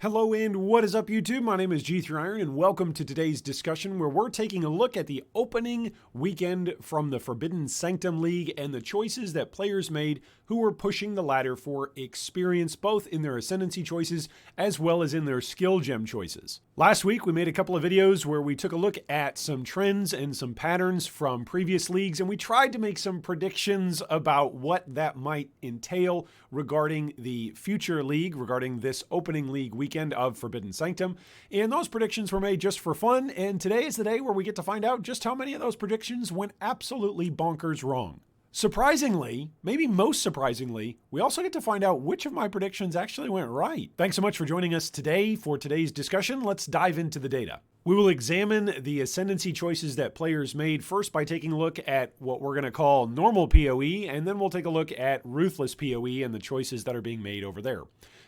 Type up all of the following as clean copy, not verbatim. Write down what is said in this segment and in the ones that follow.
Hello and what is up YouTube? My name is G3Iron and welcome to today's discussion where we're taking a look at the opening weekend from the Forbidden Sanctum League and the choices that players made who were pushing the ladder for experience both in their Ascendancy choices as well as in their skill gem choices. Last week we made a couple of videos where we took a look at some trends and some patterns from previous leagues and we tried to make some predictions about what that might entail regarding the future league, regarding this opening league weekend of Forbidden Sanctum. And those predictions were made just for fun, and today is the day where we get to find out just how many of those predictions went absolutely bonkers wrong. Surprisingly, maybe most surprisingly, we also get to find out which of my predictions actually went right. Thanks so much for joining us today for today's discussion. Let's dive into the data. We will examine the Ascendancy choices that players made first by taking a look at what we're going to call normal POE, and then we'll take a look at ruthless POE and the choices that are being made over there.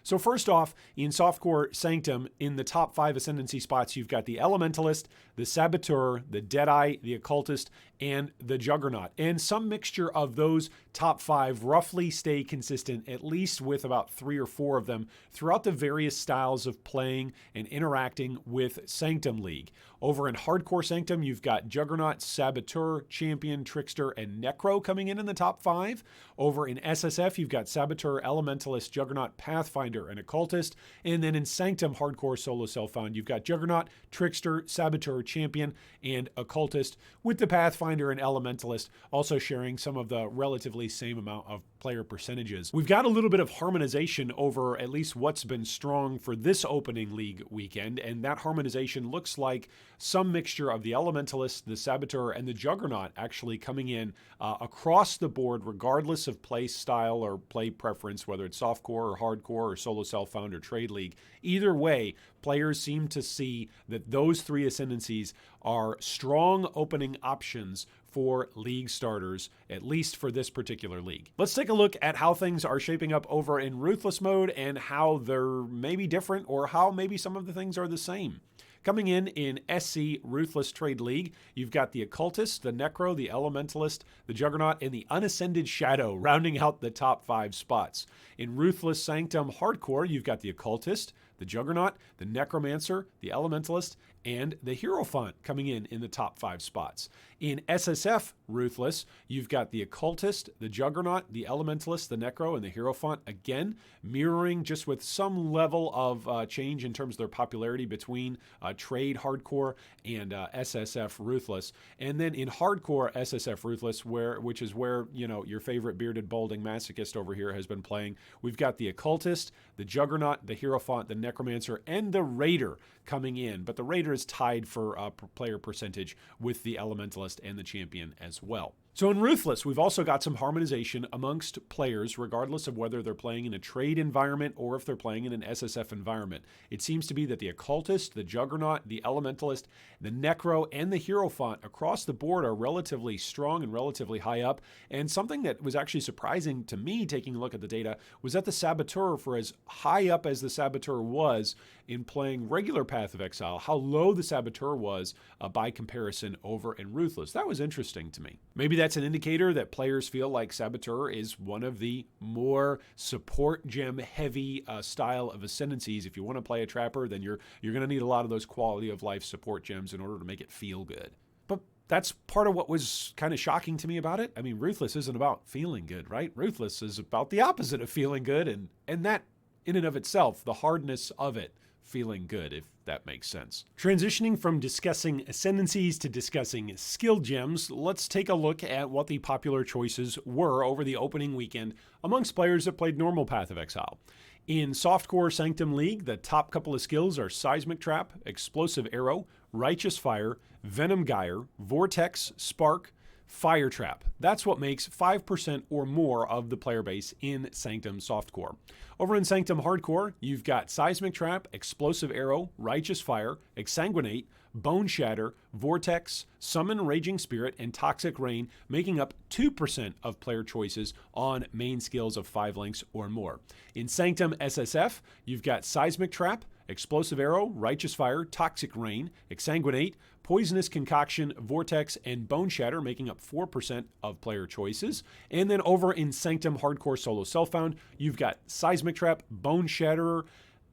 So first off, in Softcore Sanctum, in the top 5 Ascendancy spots, you've got the Elementalist, the Saboteur, the Deadeye, the Occultist, and the Juggernaut. And some mixture of those top 5 roughly stay consistent, at least with about 3 or 4 of them, throughout the various styles of playing and interacting with Sanctum League. Over in Hardcore Sanctum, you've got Juggernaut, Saboteur, Champion, Trickster, and Necro coming in the top 5. Over in SSF, you've got Saboteur, Elementalist, Juggernaut, Pathfinder, and Occultist. And then in Sanctum Hardcore Solo Self-Found, you've got Juggernaut, Trickster, Saboteur, Champion, and Occultist, with the Pathfinder and Elementalist also sharing some of the relatively same amount of player percentages. We've got a little bit of harmonization over at least what's been strong for this opening league weekend, and that harmonization looks like some mixture of the Elementalist, the Saboteur, and the Juggernaut actually coming in across the board, regardless of play style or play preference, whether it's softcore or hardcore or solo self-found or trade league. Either way, players seem to see that those 3 ascendancies are strong opening options for league starters, at least for this particular league. Let's take a look at how things are shaping up over in Ruthless mode and how they're maybe different or how maybe some of the things are the same. Coming in SC Ruthless Trade League, you've got the Occultist, the Necro, the Elementalist, the Juggernaut, and the Unascended Shadow, rounding out the top 5 spots. In Ruthless Sanctum Hardcore, you've got the Occultist, the Juggernaut, the Necromancer, the Elementalist, and the Hierophant coming in the top 5 spots. In SSF Ruthless, you've got the Occultist, the Juggernaut, the Elementalist, the Necro, and the Hierophant, again, mirroring just with some level of change in terms of their popularity between Trade Hardcore and SSF Ruthless. And then in Hardcore SSF Ruthless, which is where, you know, your favorite bearded balding masochist over here has been playing, we've got the Occultist, the Juggernaut, the Hierophant, the Necromancer, and the Raider coming in. But the Raider is tied for player percentage with the Elementalist and the Champion as well. So in Ruthless, we've also got some harmonization amongst players, regardless of whether they're playing in a trade environment or if they're playing in an SSF environment. It seems to be that the Occultist, the Juggernaut, the Elementalist, the Necro, and the Hierophant across the board are relatively strong and relatively high up. And something that was actually surprising to me taking a look at the data was that the Saboteur, for as high up as the Saboteur was in playing regular Path of Exile, how low the Saboteur was by comparison over in Ruthless. That was interesting to me. Maybe that's an indicator that players feel like Saboteur is one of the more support gem heavy style of ascendancies. If you want to play a trapper, then you're going to need a lot of those quality of life support gems in order to make it feel good. But that's part of what was kind of shocking to me about it. I mean, Ruthless isn't about feeling good, right? Ruthless is about the opposite of feeling good, and that in and of itself, the hardness of it, feeling good, if that makes sense. Transitioning from discussing ascendancies to discussing skill gems, let's take a look at what the popular choices were over the opening weekend amongst players that played normal Path of Exile. In Softcore Sanctum League, the top couple of skills are Seismic Trap, Explosive Arrow, Righteous Fire, Venom Gyre, Vortex, Spark, Fire Trap. That's what makes 5% or more of the player base in Sanctum Softcore. Over in Sanctum Hardcore, you've got Seismic Trap, Explosive Arrow, Righteous Fire, Exsanguinate, Bone Shatter, Vortex, Summon Raging Spirit, and Toxic Rain, making up 2% of player choices on main skills of 5 links or more. In Sanctum SSF, you've got Seismic Trap, Explosive Arrow, Righteous Fire, Toxic Rain, Exsanguinate, Poisonous Concoction, Vortex, and Bone Shatter, making up 4% of player choices. And then over in Sanctum Hardcore Solo Self-Found, you've got Seismic Trap, Bone Shatterer,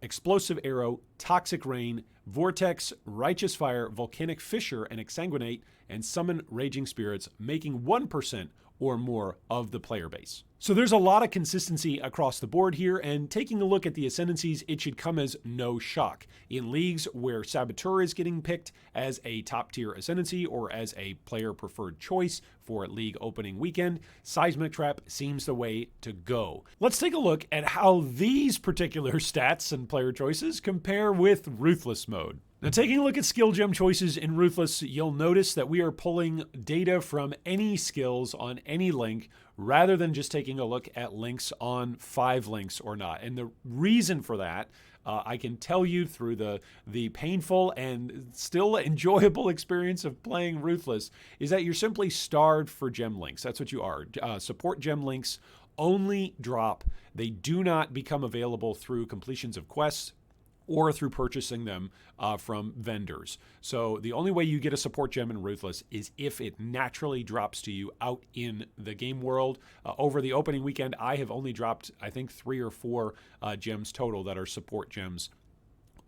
Explosive Arrow, Toxic Rain, Vortex, Righteous Fire, Volcanic Fissure, and Exsanguinate, and Summon Raging Spirits, making 1% or more of the player base. So there's a lot of consistency across the board here, and taking a look at the Ascendancies, it should come as no shock. In leagues where Saboteur is getting picked as a top tier Ascendancy or as a player preferred choice for league opening weekend, Seismic Trap seems the way to go. Let's take a look at how these particular stats and player choices compare with Ruthless mode. Now, taking a look at skill gem choices in Ruthless, you'll notice that we are pulling data from any skills on any link rather than just taking a look at links on 5 links or not. And the reason for that, I can tell you through the painful and still enjoyable experience of playing Ruthless, is that you're simply starved for gem links. That's what you are. Support gem links only drop. They do not become available through completions of quests or through purchasing them from vendors. So the only way you get a support gem in Ruthless is if it naturally drops to you out in the game world. Over the opening weekend, I have only dropped, I think, 3 or 4 gems total that are support gems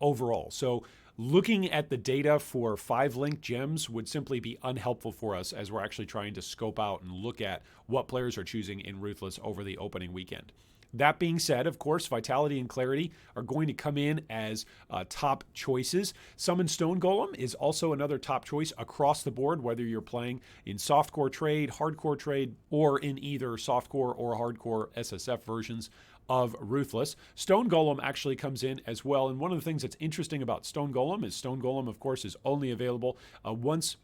overall. So looking at the data for 5 link gems would simply be unhelpful for us as we're actually trying to scope out and look at what players are choosing in Ruthless over the opening weekend. That being said, of course, Vitality and Clarity are going to come in as top choices. Summon Stone Golem is also another top choice across the board, whether you're playing in softcore trade, hardcore trade, or in either softcore or hardcore SSF versions of Ruthless. Stone Golem actually comes in as well. And one of the things that's interesting about Stone Golem is Stone Golem, of course, is only available once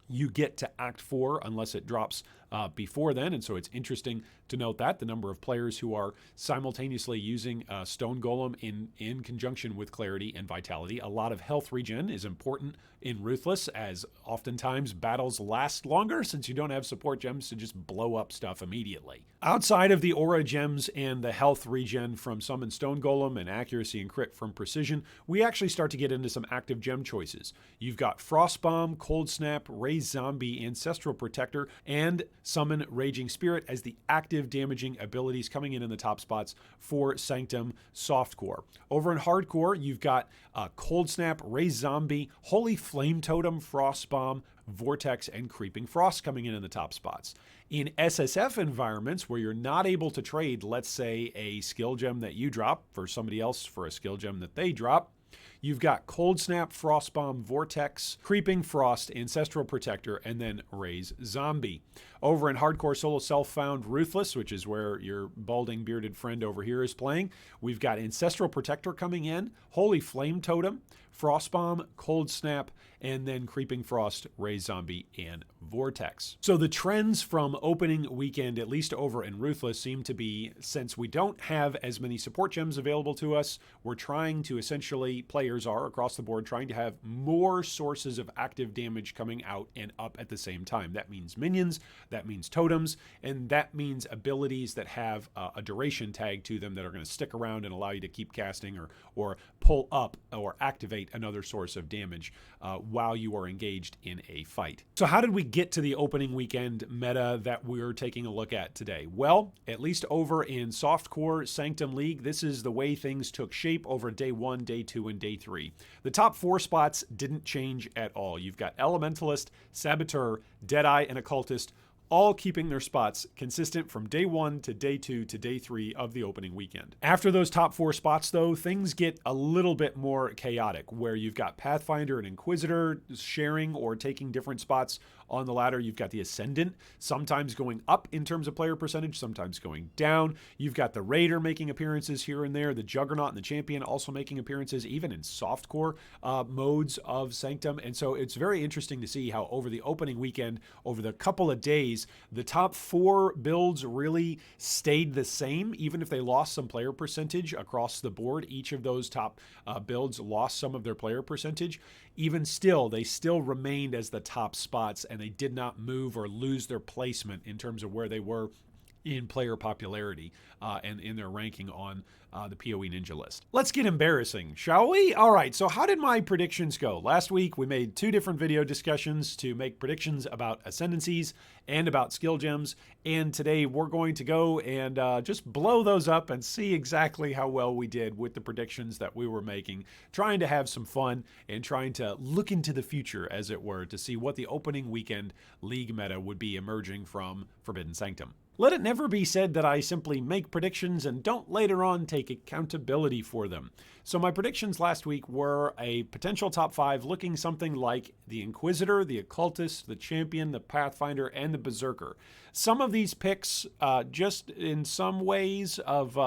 you get to Act 4, unless it drops before then. And so it's interesting to note that the number of players who are simultaneously using Stone Golem in conjunction with Clarity and Vitality. A lot of health regen is important in Ruthless, as oftentimes battles last longer since you don't have support gems to just blow up stuff immediately. Outside of the aura gems and the health regen from Summon Stone Golem and accuracy and crit from Precision, we actually start to get into some active gem choices. You've got Frost Bomb, Cold Snap, Raise Zombie, Ancestral Protector, and Summon Raging Spirit as the active damaging abilities coming in the top spots for Sanctum Softcore. Over in Hardcore, you've got Cold Snap, Raise Zombie, Holy Flame Totem, Frost Bomb, Vortex, and Creeping Frost coming in the top spots. In SSF environments where you're not able to trade, let's say, a skill gem that you drop for somebody else for a skill gem that they drop, you've got Cold Snap, Frost Bomb, Vortex, Creeping Frost, Ancestral Protector, and then Raise Zombie. Over in Hardcore Solo Self-Found Ruthless, which is where your balding bearded friend over here is playing, we've got Ancestral Protector coming in, Holy Flame Totem, Frost Bomb, Cold Snap, and then Creeping Frost, Raise Zombie, and Vortex. So the trends from opening weekend, at least over in Ruthless, seem to be, since we don't have as many support gems available to us, we're trying to essentially, players are across the board, trying to have more sources of active damage coming out and up at the same time. That means minions, that means totems, and that means abilities that have a duration tag to them that are going to stick around and allow you to keep casting or pull up or activate another source of damage while you are engaged in a fight. So how did we get to the opening weekend meta that we're taking a look at today? Well, at least over in Softcore Sanctum League, this is the way things took shape over day 1, day 2, and day 3. The top 4 spots didn't change at all. You've got Elementalist, Saboteur, Deadeye, and Occultist, all keeping their spots consistent from day 1 to day 2 to day 3 of the opening weekend. After those top 4 spots, though, things get a little bit more chaotic, where you've got Pathfinder and Inquisitor sharing or taking different spots on the ladder. You've got the Ascendant, sometimes going up in terms of player percentage, sometimes going down. You've got the Raider making appearances here and there, the Juggernaut and the Champion also making appearances, even in softcore modes of Sanctum. And so it's very interesting to see how over the opening weekend, over the couple of days, the top 4 builds really stayed the same, even if they lost some player percentage across the board. Each of those top builds lost some of their player percentage. Even still, they still remained as the top spots, and they did not move or lose their placement in terms of where they were in player popularity and in their ranking on the POE.ninja list. Let's get embarrassing, shall we? All right, so how did my predictions go? Last week, we made 2 different video discussions to make predictions about Ascendancies and about skill gems, and today we're going to go and just blow those up and see exactly how well we did with the predictions that we were making, trying to have some fun and trying to look into the future, as it were, to see what the opening weekend league meta would be emerging from Forbidden Sanctum. Let it never be said that I simply make predictions and don't later on take accountability for them. So my predictions last week were a potential top 5 looking something like the Inquisitor, the Occultist, the Champion, the Pathfinder, and the Berserker. Some of these picks, just in some ways of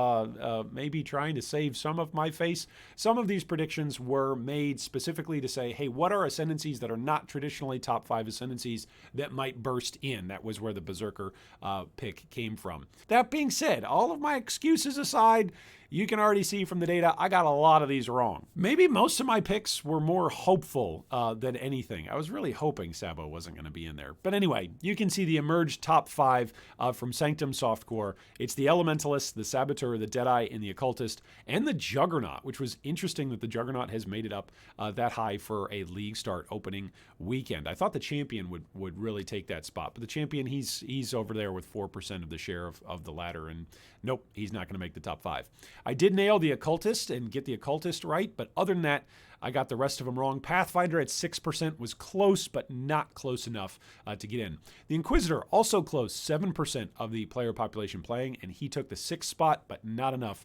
maybe trying to save some of my face, some of these predictions were made specifically to say, hey, what are Ascendancies that are not traditionally top 5 Ascendancies that might burst in? That was where the Berserker pick came from. That being said, all of my excuses aside, you can already see from the data, I got a lot of these wrong. Maybe most of my picks were more hopeful than anything. I was really hoping Sabo wasn't going to be in there. But anyway, you can see the emerged top 5 from Sanctum Softcore. It's the Elementalist, the Saboteur, the Deadeye, and the Occultist, and the Juggernaut, which was interesting that the Juggernaut has made it up that high for a league start opening weekend. I thought the Champion would really take that spot, but the Champion, he's over there with 4% of the share of the ladder, and nope, he's not going to make the top 5. I did nail the Occultist and get the Occultist right, but other than that, I got the rest of them wrong. Pathfinder at 6% was close, but not close enough to get in. The Inquisitor, also close, 7% of the player population playing, and he took the 6th spot, but not enough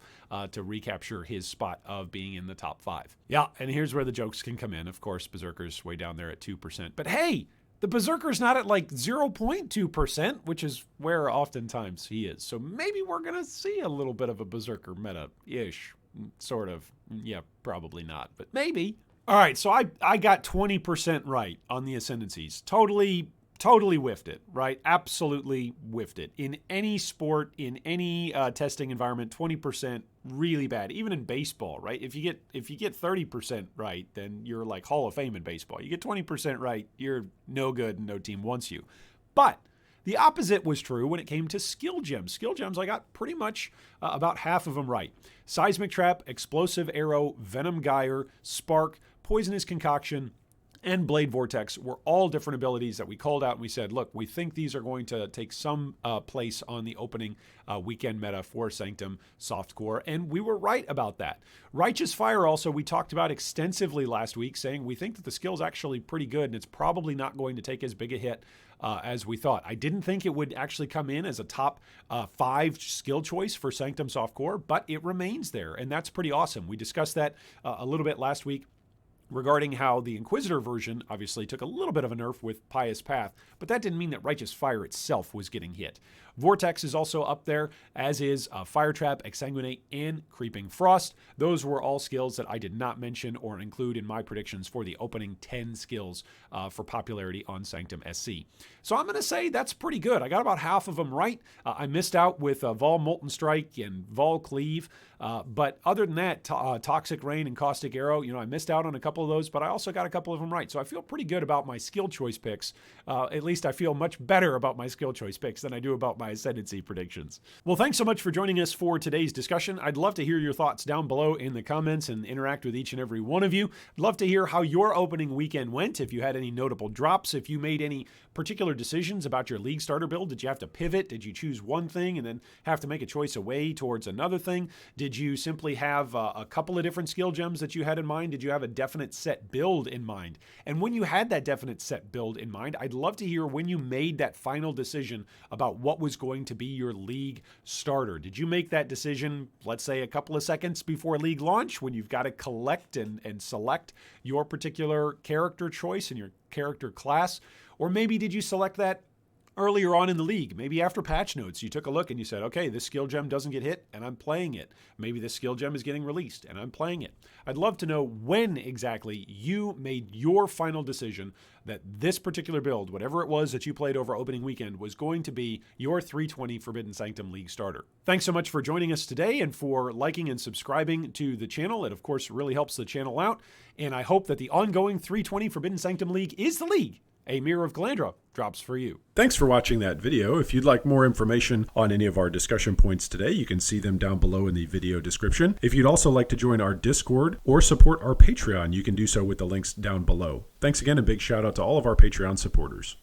to recapture his spot of being in the top 5. Yeah, and here's where the jokes can come in. Of course, Berserker's way down there at 2%. But hey, the Berserker's not at like 0.2%, which is where oftentimes he is. So maybe we're going to see a little bit of a Berserker meta-ish, sort of. Yeah, probably not, but maybe. All right, so I got 20% right on the Ascendancies. Totally whiffed it, right? Absolutely whiffed it. In any sport, in any testing environment, 20% really bad. Even in baseball, right? If you get 30% right, then you're like Hall of Fame in baseball. You get 20% right, you're no good and no team wants you. But the opposite was true when it came to skill gems. Skill gems, I got pretty much about half of them right. Seismic Trap, Explosive Arrow, Venom Gyre, Spark, Poisonous Concoction, and Blade Vortex were all different abilities that we called out and we said, look, we think these are going to take some place on the opening weekend meta for Sanctum Softcore, and we were right about that. Righteous Fire also, we talked about extensively last week, saying we think that the skill's actually pretty good and it's probably not going to take as big a hit as we thought. I didn't think it would actually come in as a top 5 skill choice for Sanctum Softcore, but it remains there, and that's pretty awesome. We discussed that a little bit last week, regarding how the Inquisitor version obviously took a little bit of a nerf with Pious Path, but that didn't mean that Righteous Fire itself was getting hit. Vortex is also up there, as is Fire Trap, Exsanguinate, and Creeping Frost. Those were all skills that I did not mention or include in my predictions for the opening 10 skills for popularity on Sanctum SC. So I'm going to say that's pretty good. I got about half of them right. I missed out with Vol Molten Strike and Vol Cleave, but other than that, Toxic Rain and Caustic Arrow, I missed out on a couple of those, but I also got a couple of them right. So I feel pretty good about my skill choice picks. At least I feel much better about my skill choice picks than I do about my Ascendancy predictions. Well, thanks so much for joining us for today's discussion. I'd love to hear your thoughts down below in the comments and interact with each and every one of you. I'd love to hear how your opening weekend went, if you had any notable drops, if you made any particular decisions about your league starter build. Did you have to pivot? Did you choose one thing and then have to make a choice away towards another thing? Did you simply have a couple of different skill gems that you had in mind? Did you have a definite set build in mind? And when you had that definite set build in mind, I'd love to hear when you made that final decision about what was going to be your league starter. Did you make that decision, let's say, a couple of seconds before league launch, when you've got to collect and select your particular character choice and your character class? Or maybe did you select that earlier on in the league? Maybe after patch notes, you took a look and you said, okay, this skill gem doesn't get hit and I'm playing it. Maybe this skill gem is getting released and I'm playing it. I'd love to know when exactly you made your final decision that this particular build, whatever it was that you played over opening weekend, was going to be your 320 Forbidden Sanctum League starter. Thanks so much for joining us today and for liking and subscribing to the channel. It, of course, really helps the channel out. And I hope that the ongoing 320 Forbidden Sanctum League is the league a Mirror of Calandra drops for you. Thanks for watching that video. If you'd like more information on any of our discussion points today, you can see them down below in the video description. If you'd also like to join our Discord or support our Patreon, you can do so with the links down below. Thanks again, and big shout out to all of our Patreon supporters.